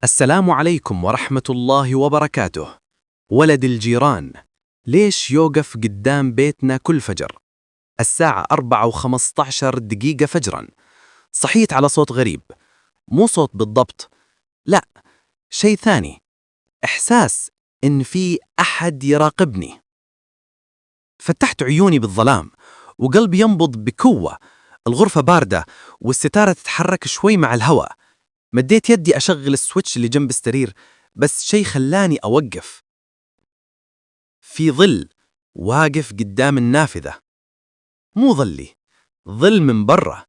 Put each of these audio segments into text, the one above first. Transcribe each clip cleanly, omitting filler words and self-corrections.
السلام عليكم ورحمة الله وبركاته. ولد الجيران ليش يوقف قدام بيتنا كل فجر؟ الساعة 4:15 فجرا. صحيت على صوت غريب، مو صوت بالضبط، لا، شيء ثاني، إحساس إن في أحد يراقبني. فتحت عيوني بالظلام وقلبي ينبض بقوة. الغرفة باردة والستارة تتحرك شوي مع الهواء. مديت يدي أشغل السويتش اللي جنب السرير، بس شي خلاني أوقف. في ظل واقف قدام النافذة، مو ظلي، ظل من برا.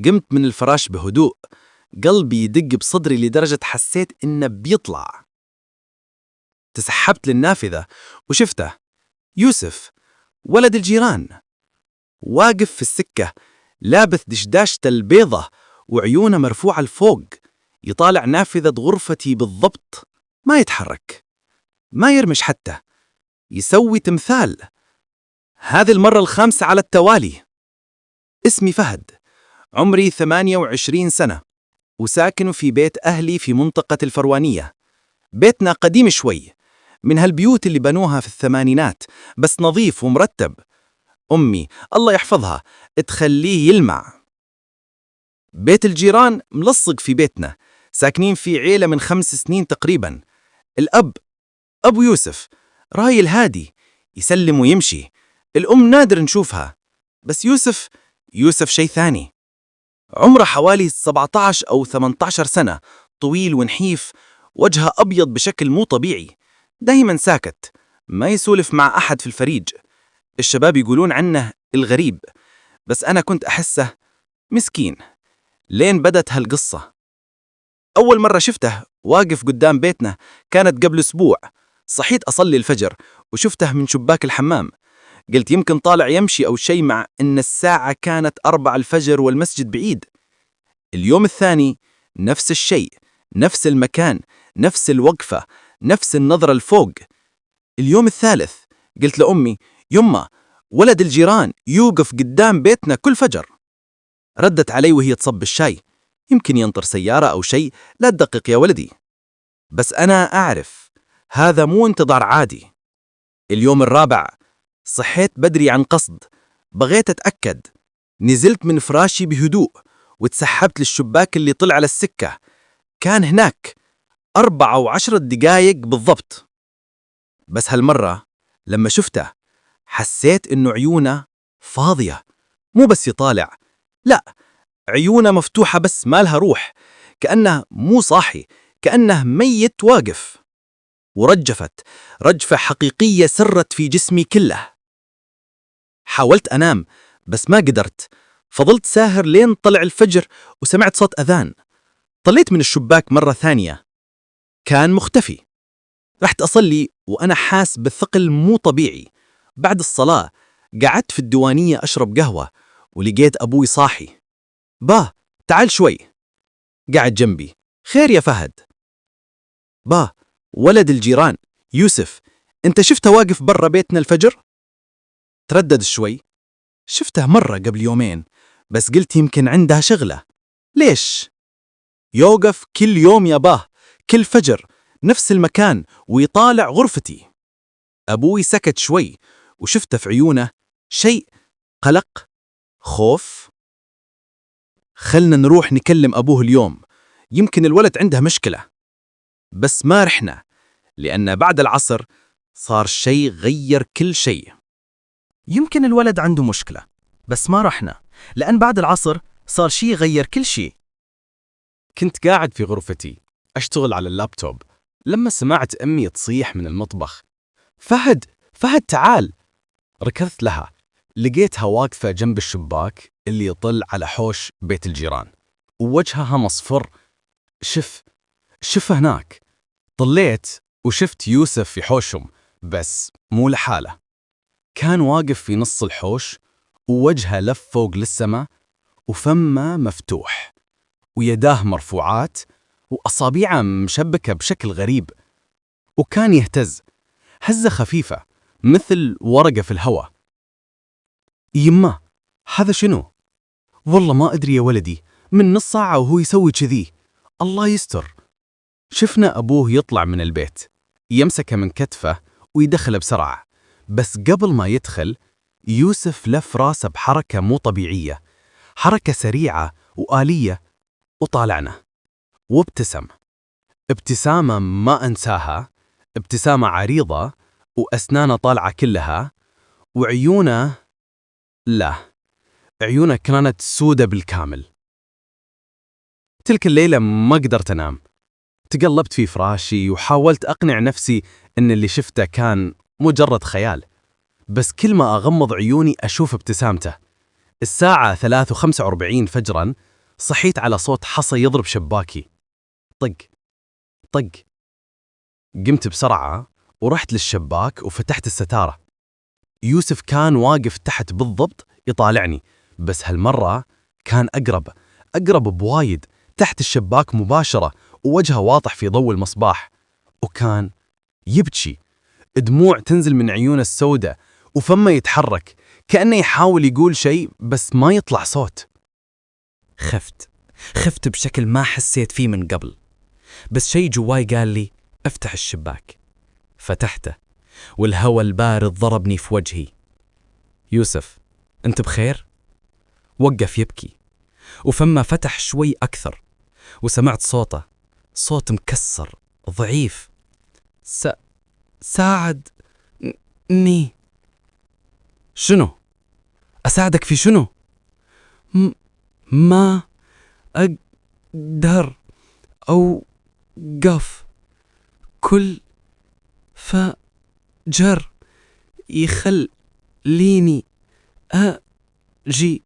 قمت من الفراش بهدوء، قلبي يدق بصدري لدرجة حسيت إنه بيطلع. تسحبت للنافذة وشفته، يوسف، ولد الجيران، واقف في السكة، لابث دشداشته البيضة وعيونه مرفوعة لفوق، يطالع نافذة غرفتي بالضبط، ما يتحرك، ما يرمش حتى، يسوي تمثال. هذه المرة الخامسة على التوالي. اسمي فهد، عمري 28 سنة، وساكن في بيت أهلي في منطقة الفروانية. بيتنا قديم شوي، من هالبيوت اللي بنوها في الثمانينات، بس نظيف ومرتب. أمي الله يحفظها تخليه يلمع. بيت الجيران ملصق في بيتنا، ساكنين في عيلة من 5 سنين تقريبا. الأب أبو يوسف رايل هادي، يسلم ويمشي. الأم نادر نشوفها، بس يوسف شيء ثاني. عمره حوالي 17 أو 18 سنة، طويل ونحيف، وجهه أبيض بشكل مو طبيعي، دايما ساكت، ما يسولف مع أحد في الفريج. الشباب يقولون عنه الغريب، بس أنا كنت أحسه مسكين. لين بدت هالقصة. أول مرة شفته واقف قدام بيتنا كانت قبل أسبوع. صحيت أصلي الفجر وشفته من شباك الحمام. قلت يمكن طالع يمشي أو شيء، مع إن الساعة كانت 4 الفجر والمسجد بعيد. اليوم الثاني نفس الشيء، نفس المكان، نفس الوقفة، نفس النظرة الفوق. اليوم الثالث قلت لأمي، يمه، ولد الجيران يوقف قدام بيتنا كل فجر. ردت علي وهي تصب الشاي، يمكن ينطر سيارة أو شيء، لا تدقق يا ولدي. بس أنا أعرف هذا مو انتظار عادي. اليوم الرابع صحيت بدري عن قصد، بغيت أتأكد. نزلت من فراشي بهدوء وتسحبت للشباك اللي طلع على السكة. كان هناك 4:10 بالضبط. بس هالمرة لما شفته حسيت إنه عيونه فاضية، مو بس يطالع، لا، عيونه مفتوحة بس ما لها روح، كأنه مو صاحي، كأنه ميت واقف. ورجفت رجفة حقيقية سرت في جسمي كله. حاولت أنام بس ما قدرت، فضلت ساهر لين طلع الفجر وسمعت صوت أذان. طليت من الشباك مرة ثانية، كان مختفي. رحت أصلي وأنا حاس بثقل مو طبيعي. بعد الصلاة قعدت في الديوانية أشرب قهوة، ولقيت أبوي صاحي. باه، تعال شوي. قعد جنبي. خير يا فهد؟ باه، ولد الجيران يوسف، انت شفته واقف برا بيتنا الفجر؟ تردد شوي. شفته مرة قبل يومين، بس قلت يمكن عندها شغلة. ليش؟ يوقف كل يوم يا باه، كل فجر، نفس المكان، ويطالع غرفتي. أبوي سكت شوي وشفته في عيونه شيء، قلق، خوف. خلنا نروح نكلم أبوه اليوم، يمكن الولد عنده مشكلة. بس ما رحنا، لأن بعد العصر صار شيء غير كل شيء. يمكن الولد عنده مشكلة، بس ما رحنا، لأن بعد العصر صار شيء غير كل شيء. كنت قاعد في غرفتي أشتغل على اللابتوب لما سمعت أمي تصيح من المطبخ، فهد، فهد تعال. ركضت لها، لقيتها واقفة جنب الشباك اللي يطل على حوش بيت الجيران، ووجهها مصفر. شف هناك. طليت وشفت يوسف في حوشهم، بس مو لحاله. كان واقف في نص الحوش، ووجهه لف فوق للسماء، وفمه مفتوح، ويداه مرفوعات، وأصابعه مشبكة بشكل غريب. وكان يهتز هزة خفيفة مثل ورقة في الهواء. يمه، هذا شنو؟ والله ما أدري يا ولدي، من نص ساعة وهو يسوي كذي. الله يستر. شفنا أبوه يطلع من البيت، يمسكه من كتفه ويدخله بسرعة. بس قبل ما يدخل، يوسف لف راسه بحركة مو طبيعية، حركة سريعة وآلية، وطالعنا وابتسم. ابتسامة ما أنساها، ابتسامة عريضة وأسنانه طالعة كلها، وعيونه، لا، عيونه كانت سودة بالكامل. تلك الليلة ما قدرت أنام، تقلبت في فراشي وحاولت أقنع نفسي إن اللي شفته كان مجرد خيال، بس كل ما أغمض عيوني أشوف ابتسامته. الساعة 3:45 فجراً صحيت على صوت حصى يضرب شباكي، طق طق. قمت بسرعة ورحت للشباك وفتحت الستارة. يوسف كان واقف تحت بالضبط يطالعني، بس هالمرة كان أقرب بوايد، تحت الشباك مباشرة، ووجهه واضح في ضوء المصباح، وكان يبكي، دموع تنزل من عيونه السوداء، وفمه يتحرك كأنه يحاول يقول شيء بس ما يطلع صوت. خفت بشكل ما حسيت فيه من قبل، بس شيء جواي قال لي افتح الشباك. فتحته والهواء البارد ضربني في وجهي. يوسف، انت بخير؟ وقف يبكي وفما فتح شوي أكثر، وسمعت صوته، صوت مكسر ضعيف. ساعدني. شنو؟ أساعدك في شنو؟ ما أقدر أوقف، كل فجر يخليني أجي.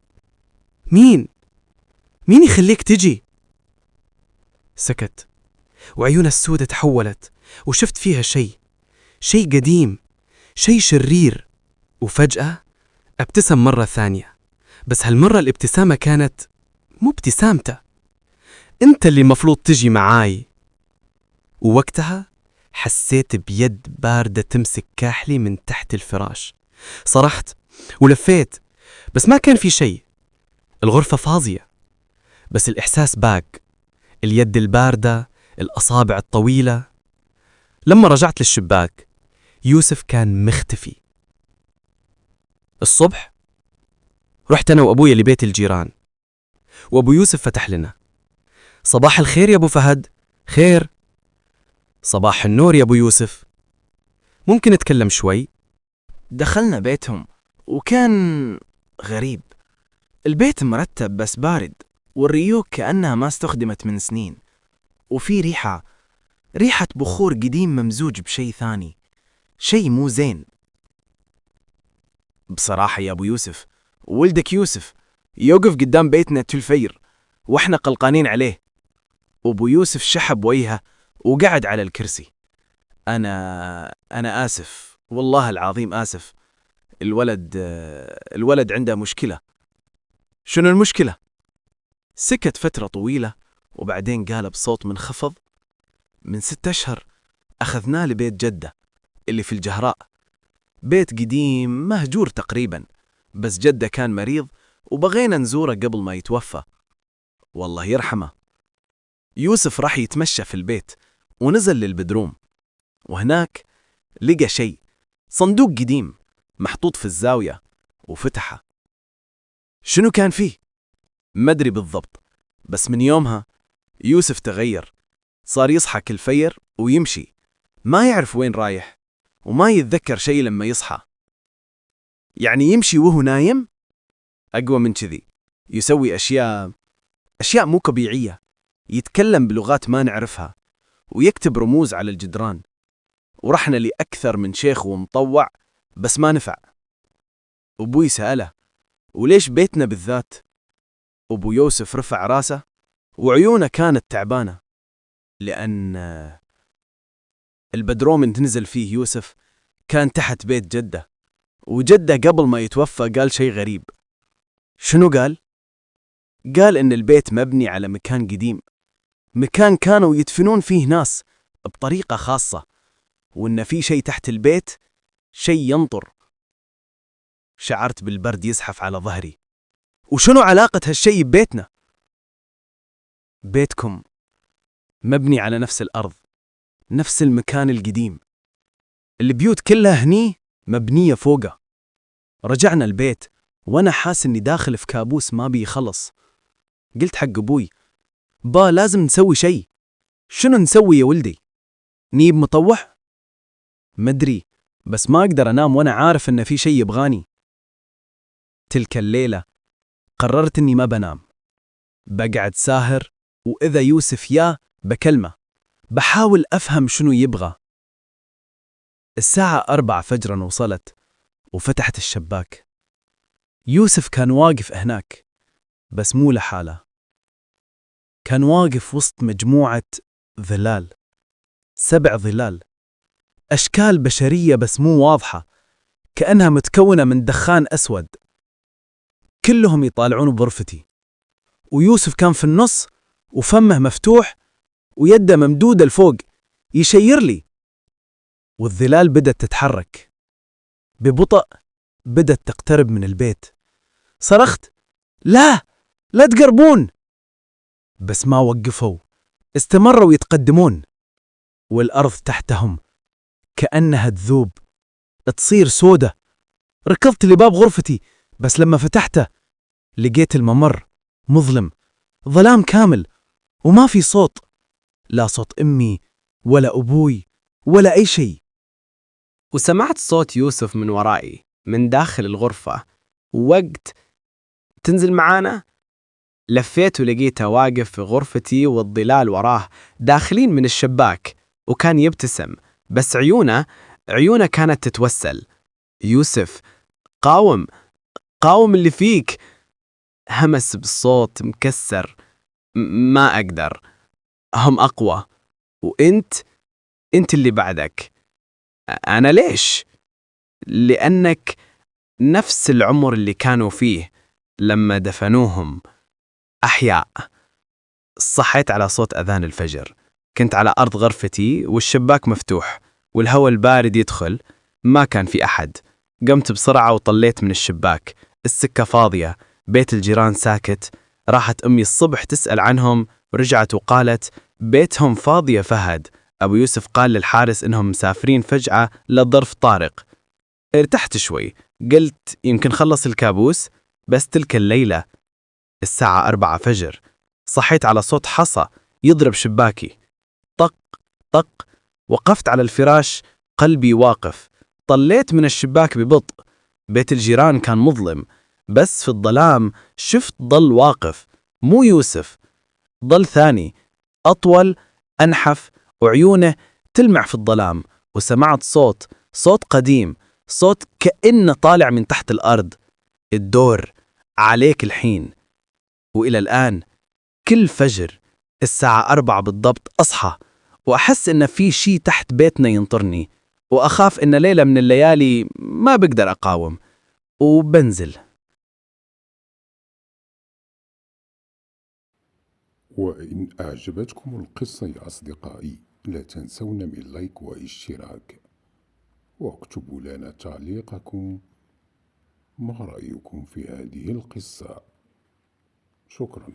مين يخليك تجي؟ سكت، وعيون السودة تحولت، وشفت فيها شيء قديم، شيء شرير. وفجأة ابتسم مرة ثانية، بس هالمرة الابتسامة كانت مو ابتسامته. انت اللي مفروض تجي معاي. ووقتها حسيت بيد باردة تمسك كاحلي من تحت الفراش. صرحت ولفيت، بس ما كان في شيء، الغرفة فاضية، بس الإحساس باق، اليد الباردة، الأصابع الطويلة. لما رجعت للشباك، يوسف كان مختفي. الصبح رحت أنا وأبويا لبيت الجيران، وأبو يوسف فتح لنا. صباح الخير يا أبو فهد. خير. صباح النور يا أبو يوسف، ممكن نتكلم شوي؟ دخلنا بيتهم وكان غريب. البيت مرتب بس بارد، والريوق كأنها ما استخدمت من سنين، وفي ريحة بخور قديم ممزوج بشي ثاني، شي مو زين. بصراحة يا أبو يوسف، ولدك يوسف يوقف قدام بيتنا تلفير وإحنا قلقانين عليه. وأبو يوسف شحب وجهه وقعد على الكرسي. أنا آسف، والله العظيم آسف. الولد عنده مشكلة. شنو المشكلة؟ سكت فترة طويلة، وبعدين قال بصوت منخفض: من 6 أشهر أخذناه لبيت جدة اللي في الجهراء، بيت قديم مهجور تقريبا، بس جدة كان مريض وبغينا نزوره قبل ما يتوفى، والله يرحمه. يوسف راح يتمشى في البيت ونزل للبدروم، وهناك لقى شيء، صندوق قديم محطوط في الزاوية، وفتحه. شنو كان فيه؟ مدري بالضبط، بس من يومها يوسف تغير، صار يصحى كل فير ويمشي، ما يعرف وين رايح، وما يتذكر شيء لما يصحى. يعني يمشي وهو نايم؟ أقوى من كذي، يسوي أشياء مو طبيعية، يتكلم بلغات ما نعرفها، ويكتب رموز على الجدران. ورحنا لأكثر من شيخ ومطوع بس ما نفع. أبوي سأله: وليش بيتنا بالذات؟ أبو يوسف رفع راسه وعيونه كانت تعبانة، لأن البدروم اللي تنزل فيه يوسف كان تحت بيت جدة، وجدة قبل ما يتوفى قال شيء غريب. شنو قال؟ قال إن البيت مبني على مكان قديم، مكان كانوا يدفنون فيه ناس بطريقة خاصة، وإن في شيء تحت البيت، شيء ينطر. شعرت بالبرد يزحف على ظهري. وشنو علاقة هالشيء ببيتنا؟ بيتكم مبني على نفس الأرض، نفس المكان القديم. البيوت كلها هني مبنية فوقه. رجعنا البيت وأنا حاس إني داخل في كابوس ما بيخلص. قلت حق أبوي: لازم نسوي شيء. شنو نسوي يا ولدي؟ نيب مطوح؟ مدري، بس ما أقدر أنام وأنا عارف إن في شيء يبغاني. تلك الليلة قررت إني ما بنام، بقعد ساهر، وإذا يوسف بكلمه، بحاول أفهم شنو يبغى. الساعة 4 فجرا وصلت وفتحت الشباك. يوسف كان واقف هناك، بس مو لحاله، كان واقف وسط مجموعة ظلال، 7 ظلال، أشكال بشرية بس مو واضحة، كأنها متكونة من دخان أسود. كلهم يطالعون بغرفتي، ويوسف كان في النص وفمه مفتوح ويده ممدودة لفوق يشير لي. والظلال بدأت تتحرك ببطء، بدأت تقترب من البيت. صرخت: لا تقربون! بس ما وقفوا، استمروا يتقدمون. والأرض تحتهم كأنها تذوب، تصير سودة. ركضت لباب غرفتي، بس لما فتحته لقيت الممر مظلم، ظلام كامل، وما في صوت، لا صوت أمي ولا أبوي ولا أي شيء. وسمعت صوت يوسف من ورائي من داخل الغرفة: وقت تنزل معانا؟ لفيت ولقيته واقف في غرفتي والظلال وراه داخلين من الشباك، وكان يبتسم، بس عيونه كانت تتوسل. يوسف: قاوم اللي فيك. همس بصوت مكسر: ما أقدر، هم أقوى، وإنت اللي بعدك. أنا ليش؟ لأنك نفس العمر اللي كانوا فيه لما دفنوهم أحياء. صحيت على صوت أذان الفجر. كنت على أرض غرفتي والشباك مفتوح والهواء البارد يدخل، ما كان في أحد. قمت بسرعة وطليت من الشباك. السكة فاضية، بيت الجيران ساكت. راحت أمي الصبح تسأل عنهم، ورجعت وقالت: بيتهم فاضي يا فهد، أبو يوسف قال للحارس إنهم مسافرين فجأة لظرف طارق. ارتحت شوي، قلت يمكن خلص الكابوس. بس تلك الليلة الساعة 4 فجر صحيت على صوت حصى يضرب شباكي. طق طق. وقفت على الفراش، قلبي واقف. طليت من الشباك ببطء. بيت الجيران كان مظلم، بس في الظلام شفت ظل واقف، مو يوسف، ظل ثاني، أطول، أنحف، وعيونه تلمع في الظلام. وسمعت صوت قديم، صوت كأنه طالع من تحت الأرض: الدور عليك الحين. وإلى الآن كل فجر الساعة 4 بالضبط أصحى وأحس إن في شي تحت بيتنا ينطرني، وأخاف إن ليلة من الليالي ما بقدر أقاوم وبنزل. وإن أعجبتكم القصة يا أصدقائي، لا تنسون من لايك واشتراك، واكتبوا لنا تعليقكم ما رأيكم في هذه القصة. شكرا.